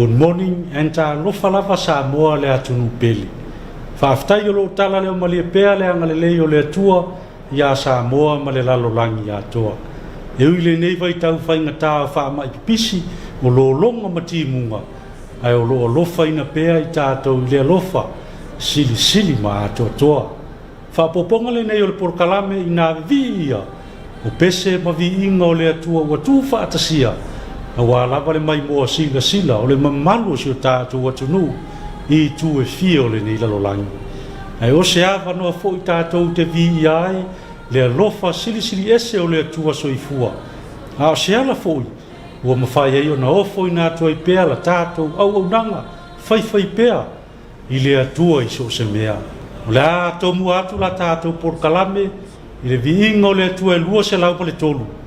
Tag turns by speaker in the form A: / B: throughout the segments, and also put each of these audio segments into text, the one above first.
A: Good morning and lofa lava Samoa le atunu peli. Whaaftai o lo tala leo malia pea le angalelei o le atua ia Samoa ma le lalolangi atoa. Eui le nei vai tau whainga tā whaama i pisi o lo longa mati munga. Ai o lo alofa ina pea i tātou le alofa sili sili ma atoa toa. Whaapoponga le nei o le porkalame i nā vi ia. O pese ma vi inga o le atua ua tū whaatasia. A wā lava le mai moa sila sila o le mamalu si o tātou atunu i tū e fia o le nei lalolangi. Ai o se awa noa fo i tātou te vi i ai le alofa sili sili ese o le atua soifua. A o se ala fo i ua mawhai ei o na ofo i nātua i pea la tātou au nanga whai pea i le atua i so se mea. O le a tomu atu la tātou porkalame i le vi inga o le atua e lua se lau pa le tolu.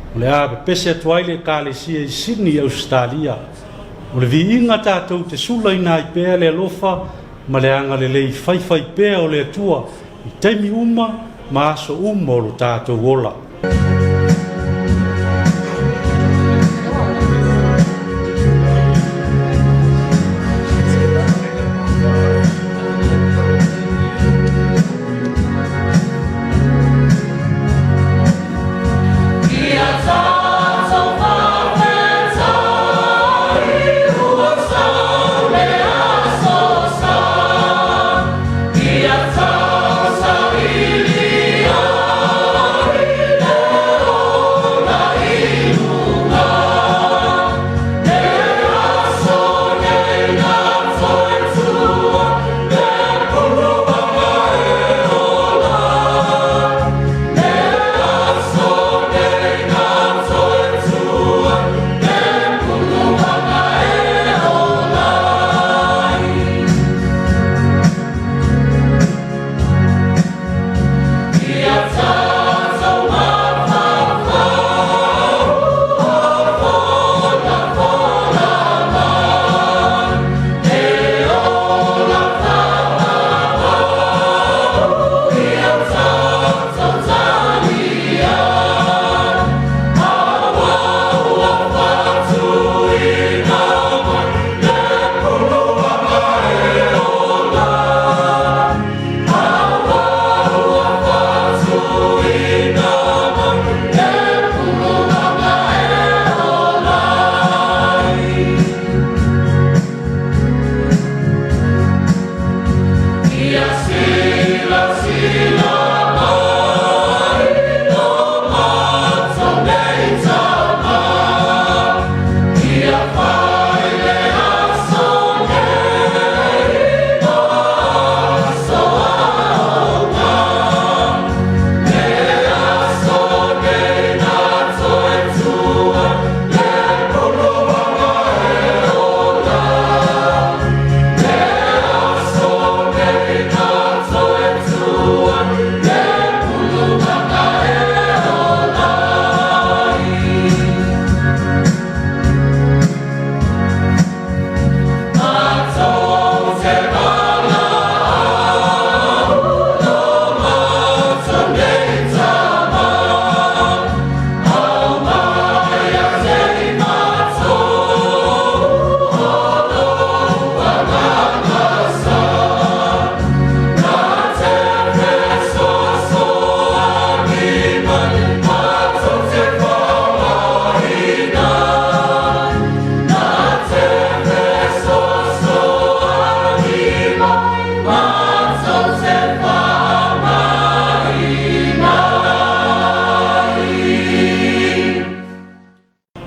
A: O le a pese atuai le kālesia i Sydney, Australia. O le vi inga tātou te sula ina i pea le alofa ma le anga le lei whai pea o le atua i teimi uma ma aso uma o lo tātou ola.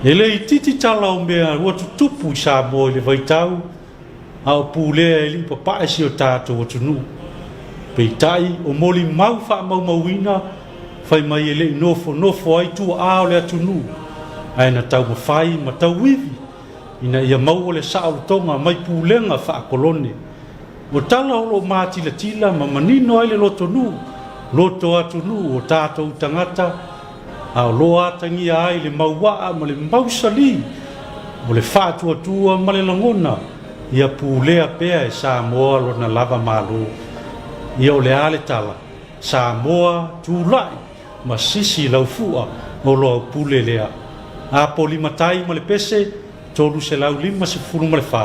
A: Ele i titi tala o mea ua tutupu i Samoa i le vaitau a o pūlea e li papae si o tātou o tunu. Peitai o moli mau wha mauina whai mai ele i nofo ai tua a o le atunu. Aina tau mawhai ma tau wivi ina ia mau o le sao tonga mai pūlenga wha kolone. O tala o lo mātila tila ma manino ai le loto atunu o tātou tangata a lo atangi ai le maua ma le mausali o le whātua ma le langona ia pūlea pea e Samoa lona lava malo ia o le ale tala Samoa tūlai ma sisi laufua o lo pule lea a polimatai ma le pese tolu se lau lima se fulu ma le fa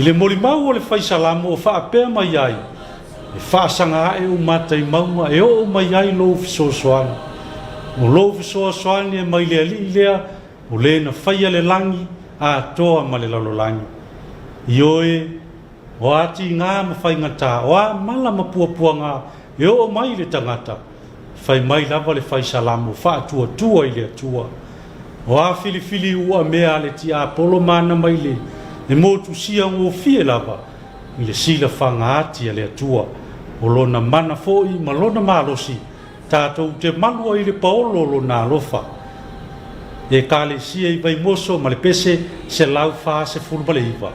A: le molimau o le faisalamu o faapea mai ai e faasagaʻe o matai mauma e oo mai ai lou fesoasoani o lou fesoasoani e mai le alii lea o lē na faia le lagi atoa ma le lalolagi ioe o atigā ma faigatā o a mala ma puapuaga e oo mai le tagata fai mai lava le faisalamu faatuatua i le atua o a filifili ua mea le tiapolo mana mai le e motusia gofie lava i le silafaga ati a le atua o lona mana foʻi ma lona malosi tatou te manu ai le paolo o lona alofa e kalesia i vaimoso ma le pese se lau fasefulu ma le iva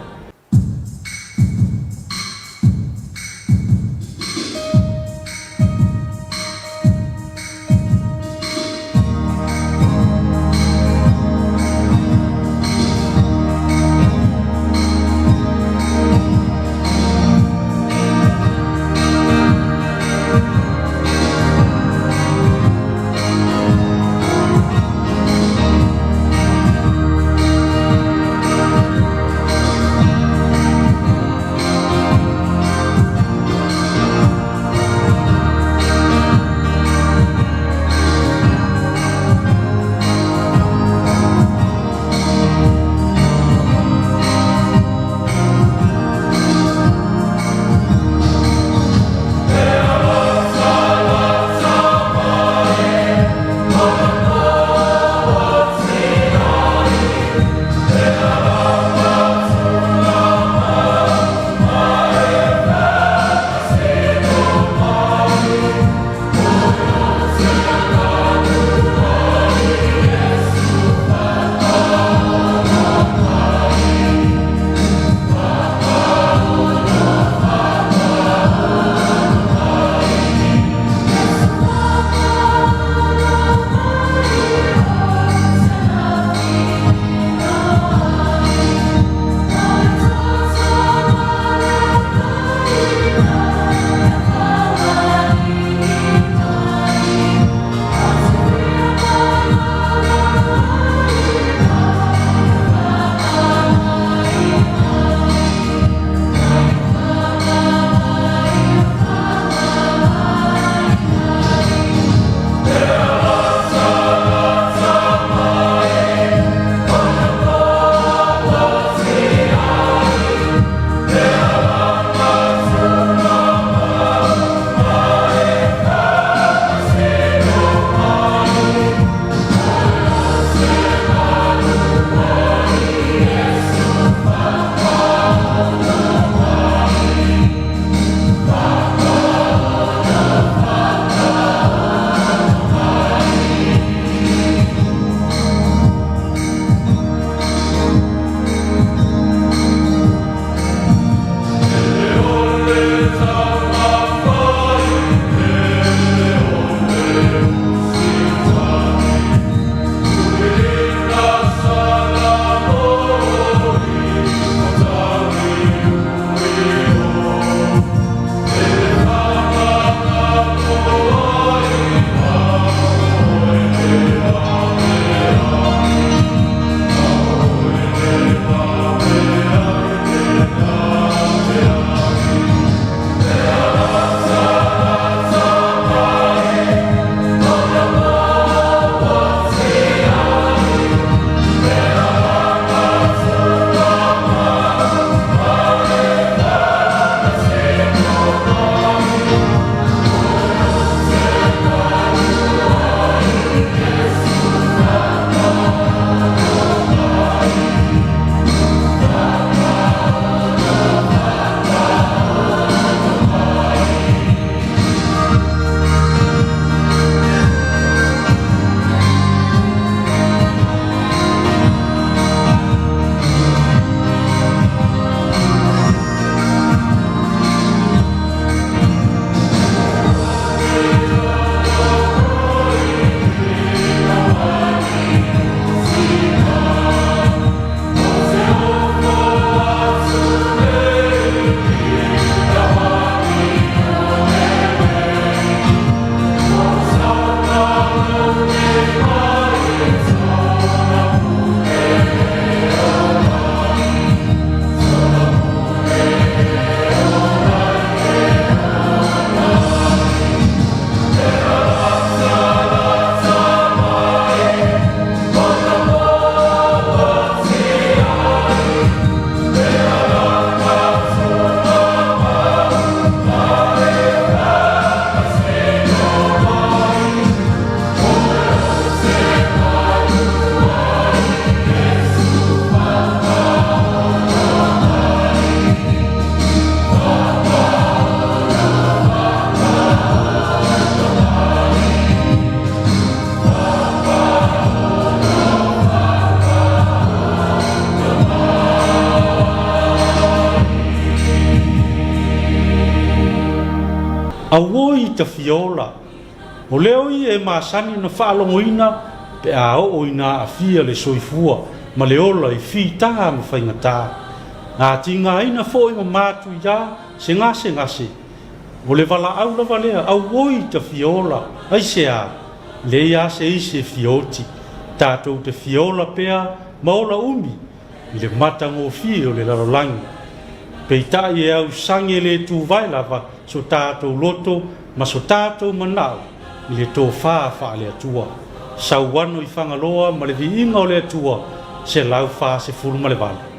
A: te fiola o leo I e masani na whaalongoina pe a o ina a fia le soifua ma le ola I fita ma whaingata a tinga ina fo ima matu ia se ngase o le wala au lava lea au oi te fiola ai se a le ia se ise fioti tātou te fiola pea maola umi I le matango fi o le larolangi pe tai e au sange le tu vai lava so tātou loto ma so tātou manao I le tō wha le atua sauano I whangaloa ma le viinga o le atua se lau wha se fulu ma le wale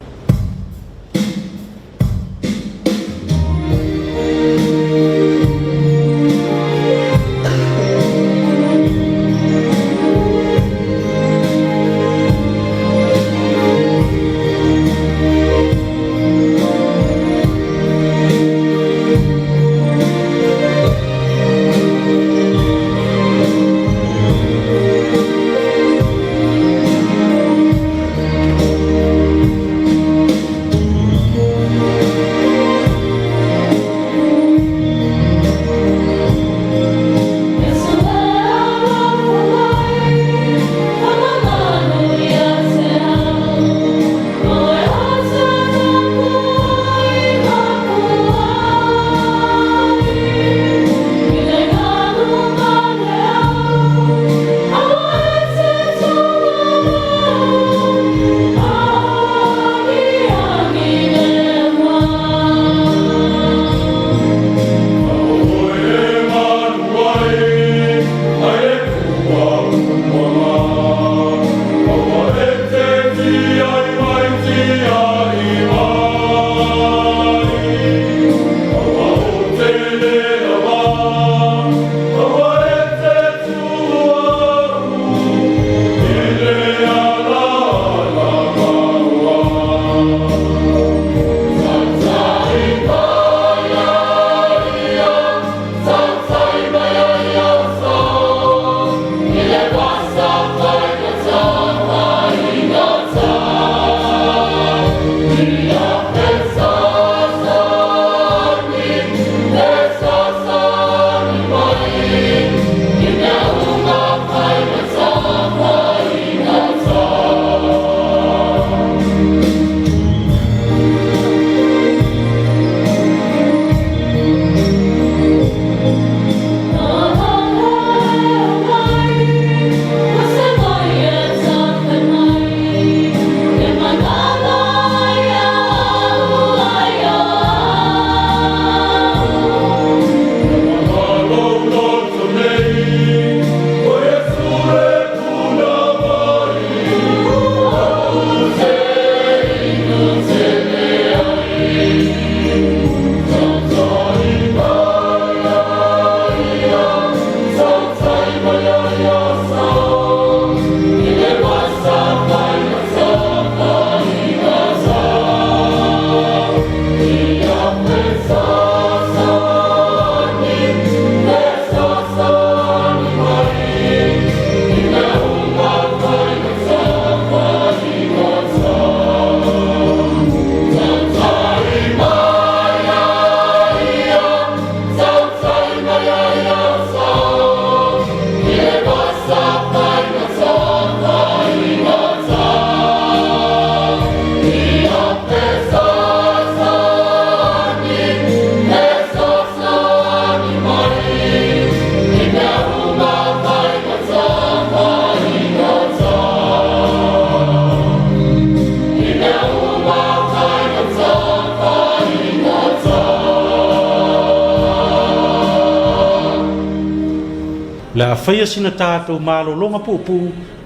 A: la faia sina tātou malolonga pupu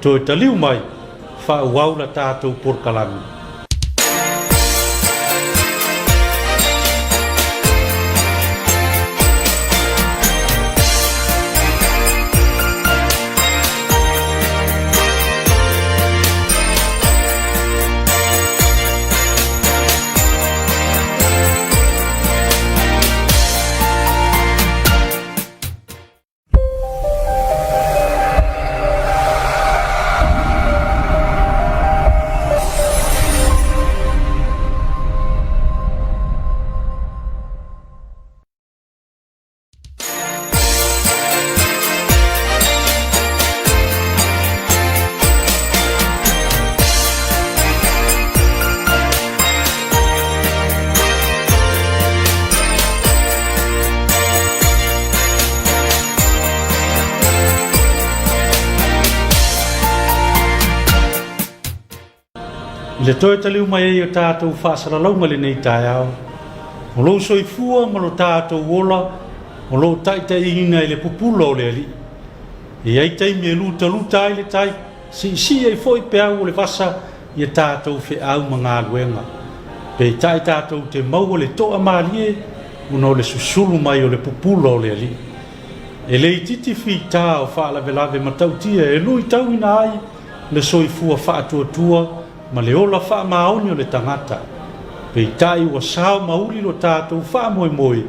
A: toi taliu mai fa wau la tātou porkalami. le toi taliu mai e tātou whaasaralau le nei tai au. O lo soifua ma lo tātou wola, o lo tai ina i le pupula o le ali. E ai tai me luta ai le tai, si ai foi pe au o le vasa i e tātou fe au mga aluenga. Pe tai tātou te mau o le toa malie, uno le susulu mai o le pupula o le ali. E le titi fi tā o wha lave matautia e lui tau ina ai, le soifua wha atua ma le ola wha maoni o le tangata. Pei tai ua sao mauli lo tātou wha moe,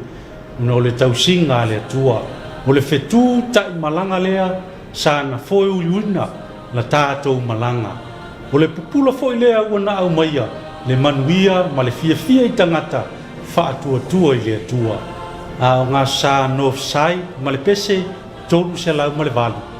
A: una o le tausinga le atua. O le whetū tai malanga lea, sa na foi uiuna la tātou malanga. O le pupula foi lea ua na au maia, le manuia ma le fia i tangata, wha atua i le atua. A o ngā sa North Side, ma le pese, tolu se lau ma le valu.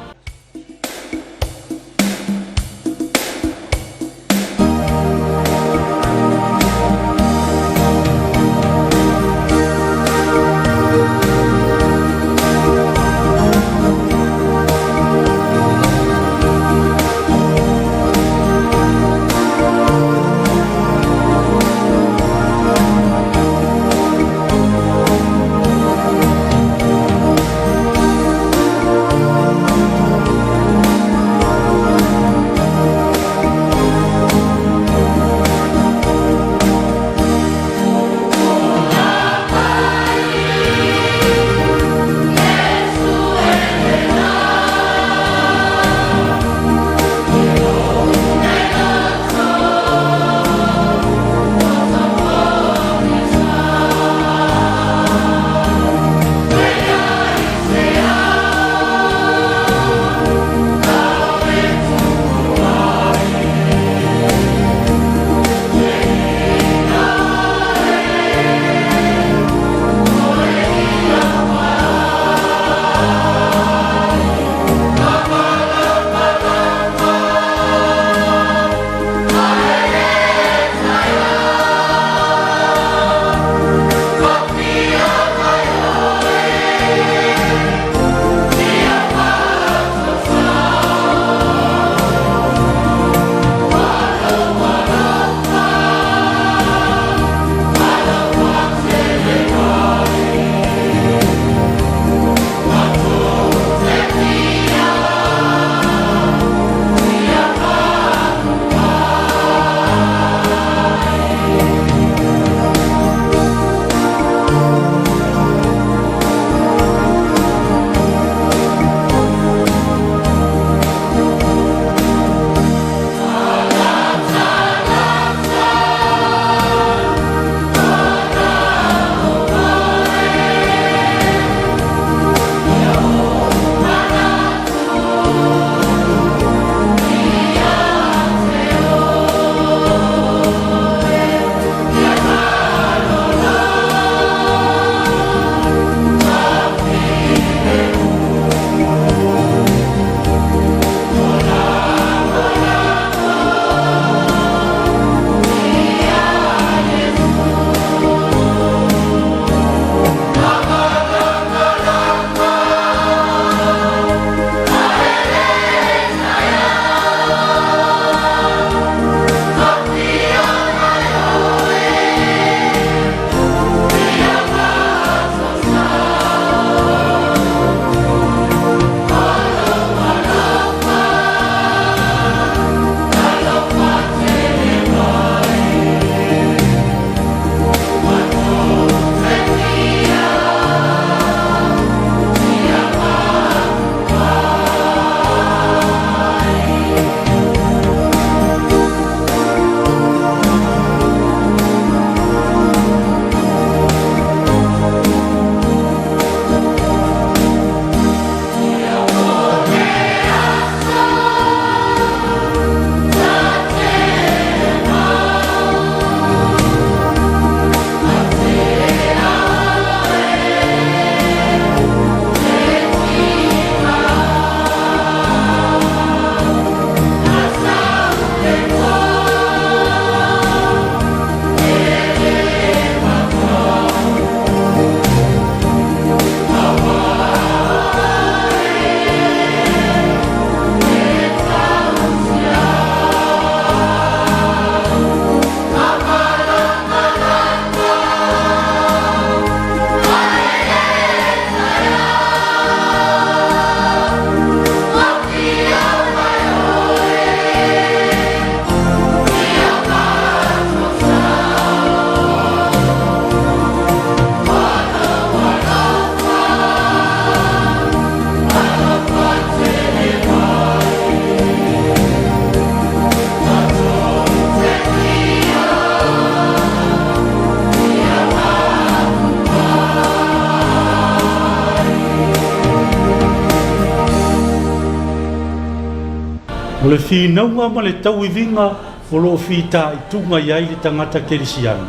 A: o le finaunga ma le tauivinga o lo fita i tunga iai le tangata kerisiana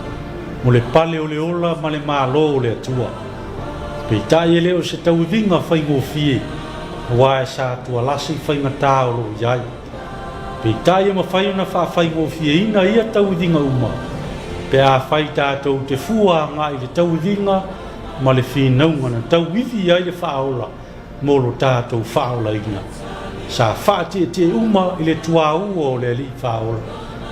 A: mo le pale o le ola ma le malo o le atua peitai e leo se tauivinga faigofie ua e sa tualasi faigatā o loo iai peitai e mafai ona faafaigofieina ia tauivinga uma pe a fai tatou te fuaaga i le tauivinga ma le finauga na tauivi ai le faaola mo lo tatou faaolaina sa faatietie uma i le tuāua o le alii faaola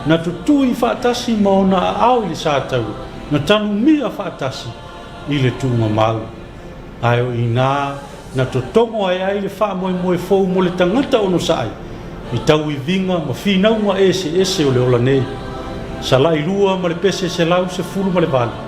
A: na tutui faatasi ma ona aao i le sa tau na tanumia faatasi i le tugamaau ae o inā na totogo ai ai le faamoemoe fou mo le tagata ono saʻi i tauiviga ma finauga ese o le ola nei salaʻi lua ma le pese selau sefulu ma le vale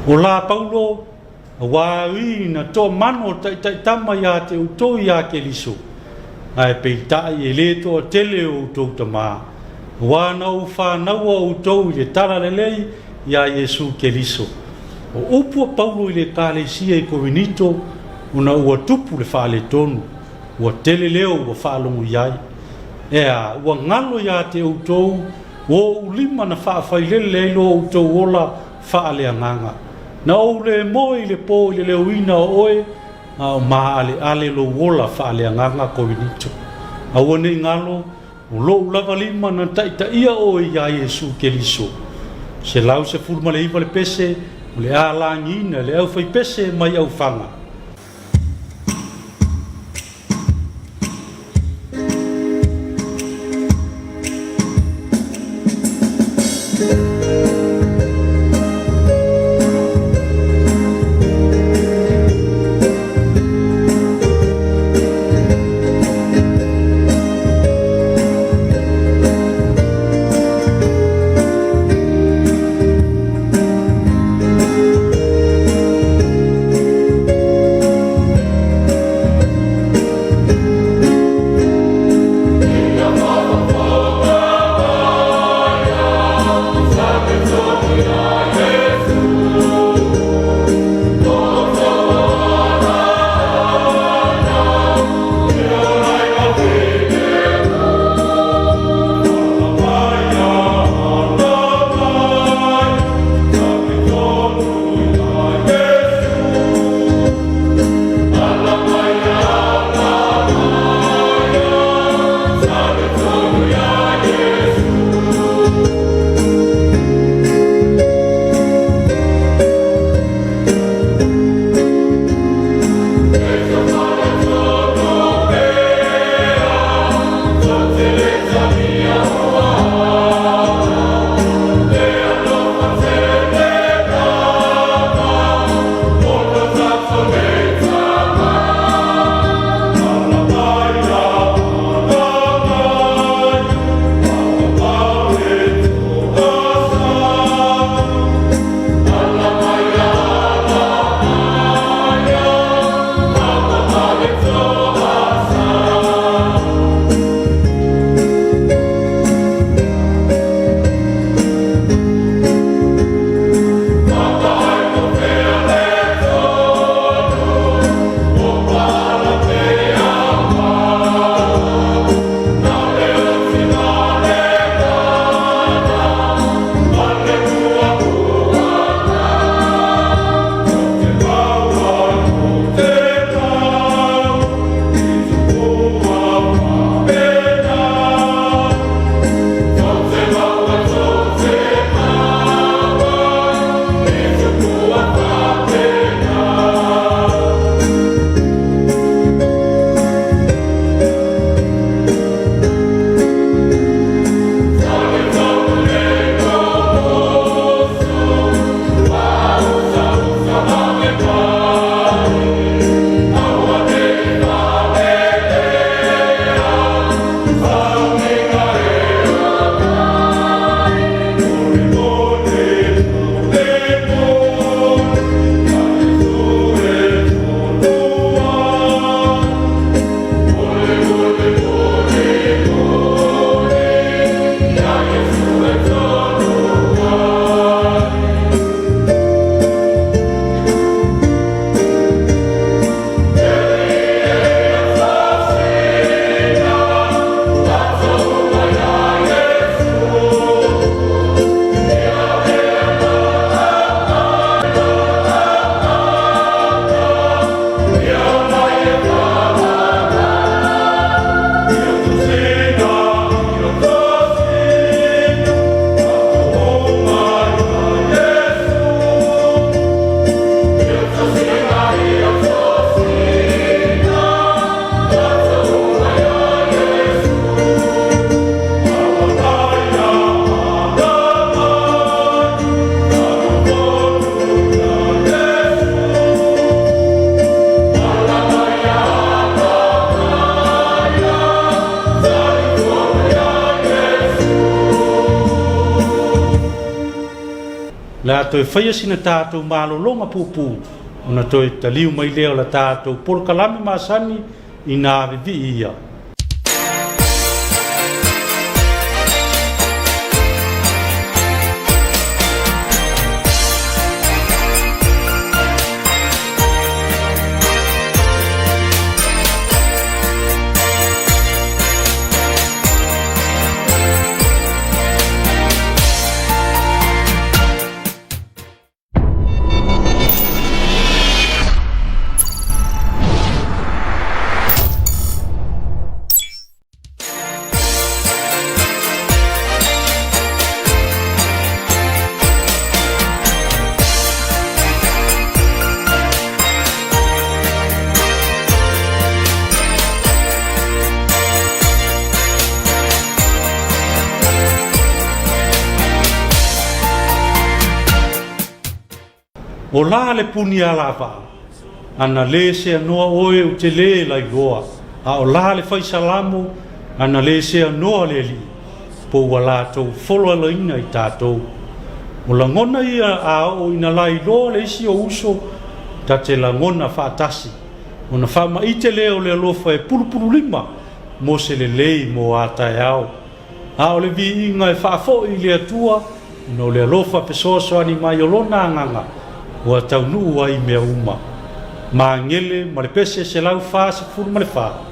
A: O la paulo wāui na tō mano tama ia te uto ia ke liso. Ai peitai e le tō tele o utou tamā. Wāna u whānaua utou i le tara lelei ia Yesu ke liso. O upua paulo i le kālesia i kovinito una ua tupu le whāle tonu. Ua tele leo ua whālongu iai. Ea ua ngalo ia te utou o ulima na whaafailele lo o tau ola whaaleanganga. Na o le mo i le po i le uina o oe, o maa ale lo ola whaaleanganga ko winito. A wane ngalo, o lo ulava lima na taita ia o ia Yesu Keliso. Se lau se fulma le iwa le pese, le ala ngina, le au fai pese mai au fanga.
B: la to fai sina tātou malolonga pupu ona toi taliu mai leo la tātou por kalami masani ina vivi ia
A: o la le puni ala va ana le se noa oe u te le lai loa a o la le fai salamu ana le se noa le li po wala to folo la ina i tatou o la ngona ia a o ina lai loa le isi o uso ta te la ngona faatasi ona fa ma ite le o le alofa e pulu lima mo se le lei mo ata ao a o le vi inga e faafo i le atua no le alofa pe soso ani mai o lona anganga ua taunuu ai mea uma ma ngele ma le pese se lau fa se furu ma le fa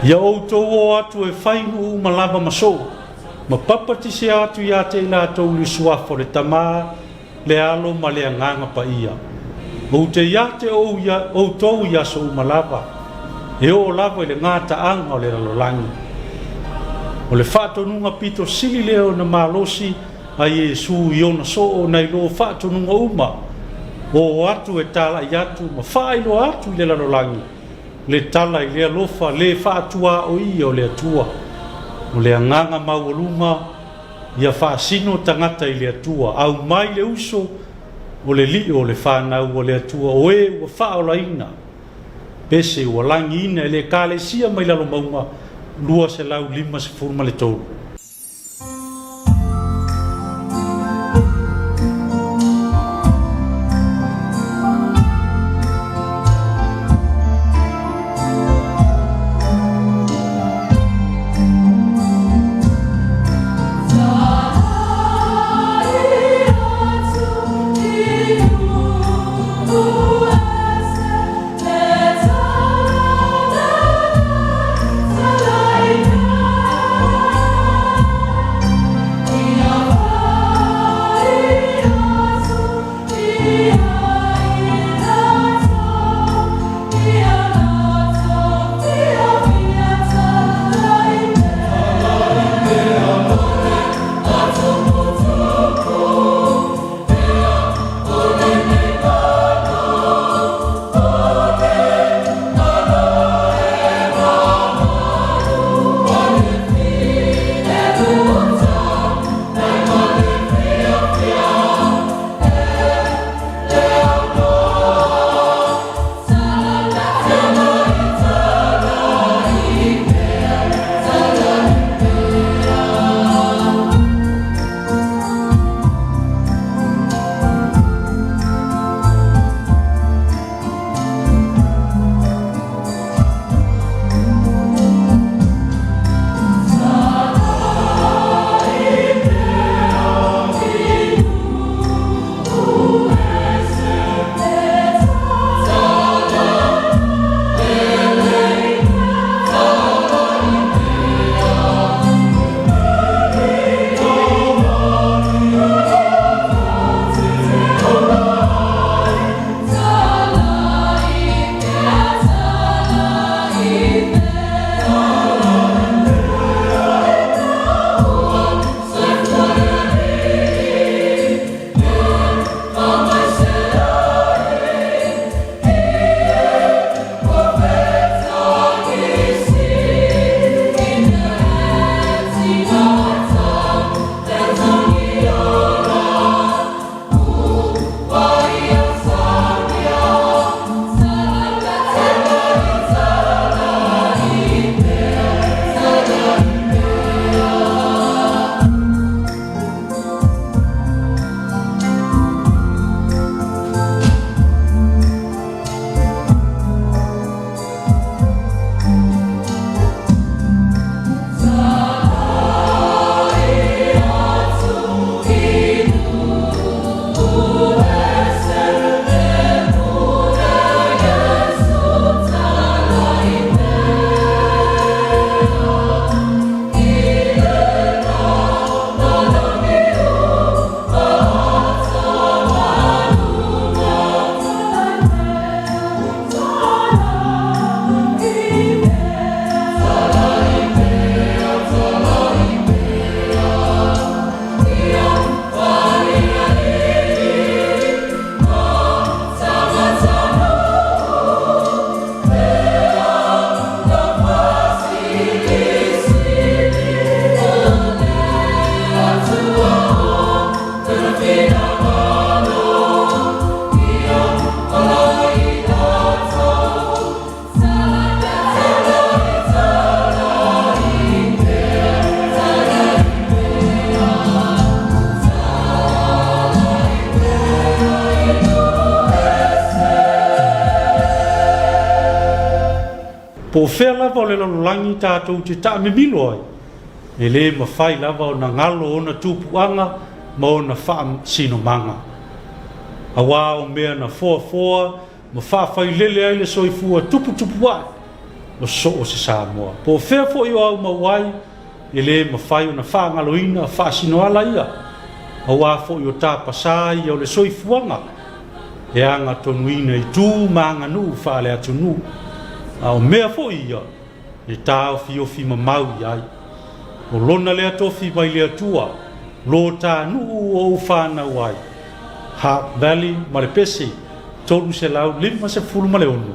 A: Ia outou atu e whainu malava maso. Ma papati se atu ia te ila tau li suafo le tama le alo ma le anganga pa ia. O te ia te outou ia so malava. E o lava i le ngata anga o le ralolangi. O le whātonunga pito sili leo na malosi a Iesu i ona so o nei lo whātonunga uma. o atu e tala i atu ma whailo atu i le lalolangi le tala i le alofa le whaatua o i o le atua o le anganga maualuma ia whaasino tangata i le atua au mai le uso o le li o le whanau o le atua o e ua whaolaina pese ua langi ina e le kale sia mai lalo maunga lua se lau 5 se furma le tolu. po fea lava o le lalolangi tātou te taamemilo ai. E le mawhai lava o na ngalo o na tūpuanga ma o na wha sino manga. A wā o mea na foa ma whawhai lele ai le soifua tupu ai o so o se Samoa. Po fea fo i o au mawai e le mawhai o na wha ngaloina wha sino ala ia. A wā fo i o tā pasai o le soifuanga e anga tonuina i tū maanga nu wha le atunu. A o mea fo ia e tā o fi mamau i ai. O lona le atofi mai le atua lo tā nu o whānau ai. ha valley ma le pesi tolu se lau lima se fulu ma le onu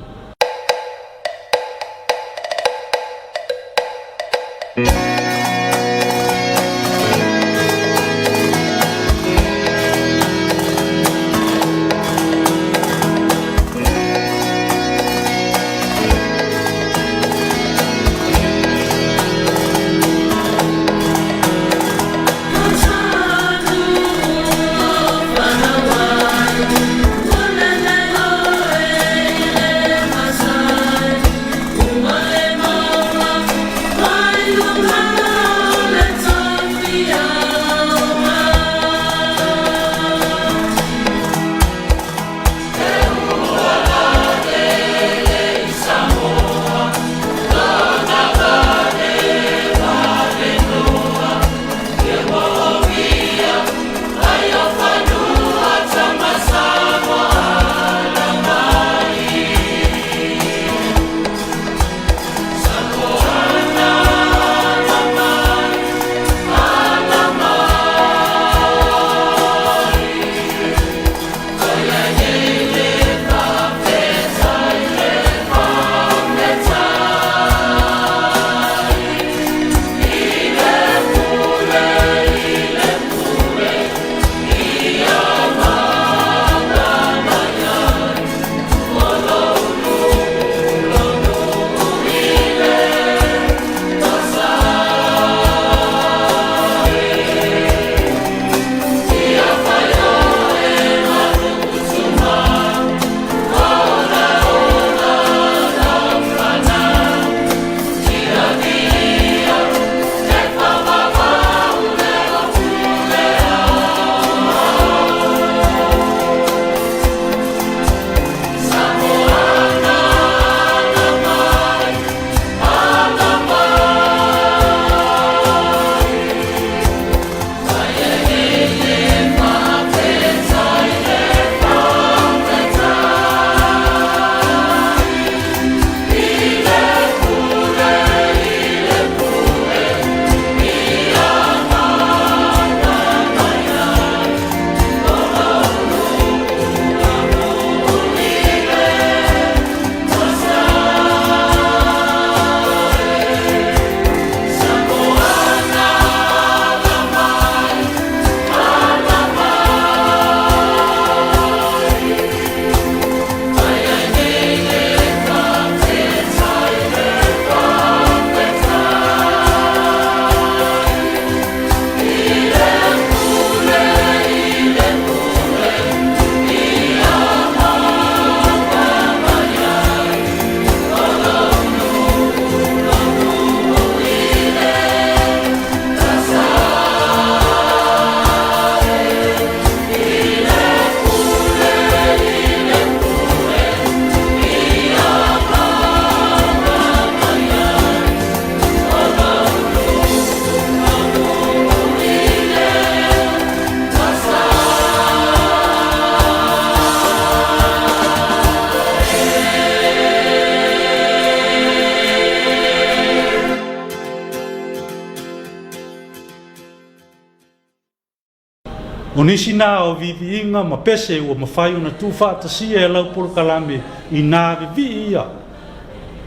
A: O nisi nā o viviinga ma pese ua mawhai ona tū whaatasia e lau polokalame I nā vivi ia.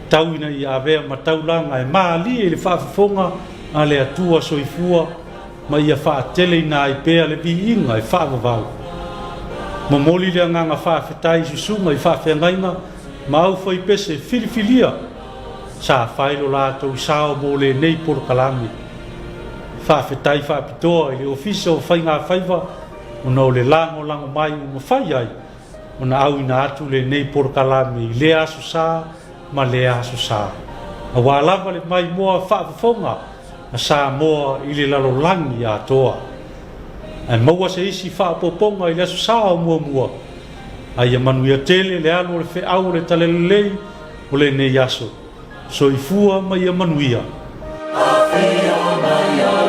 A: Tauina I awea ma taulanga e maali e le whaafifonga a le atua soifua ma ia whaatele I nā I pēa le viviinga e whaavavau. Ma moli le anganga whaafetai susunga I whaafengainga ma au whai pese filifilia sa whailo lātou sao mo le nei polokalame. Whaafetai whaapitoa I le ofisa o whainga whaiva ona o le lango mai o mawhai ai ona au ina atu le nei polokalame I le aso sa ma le aso sa. A wālava le mai moa whaafafonga a sa moa I le lalolangi a toa. E maua se isi whaapoponga I le aso sa o mua. Ai a manuia tele le alo le wheau le talelelei o le nei aso. So I fua mai a manuia. A whia mai a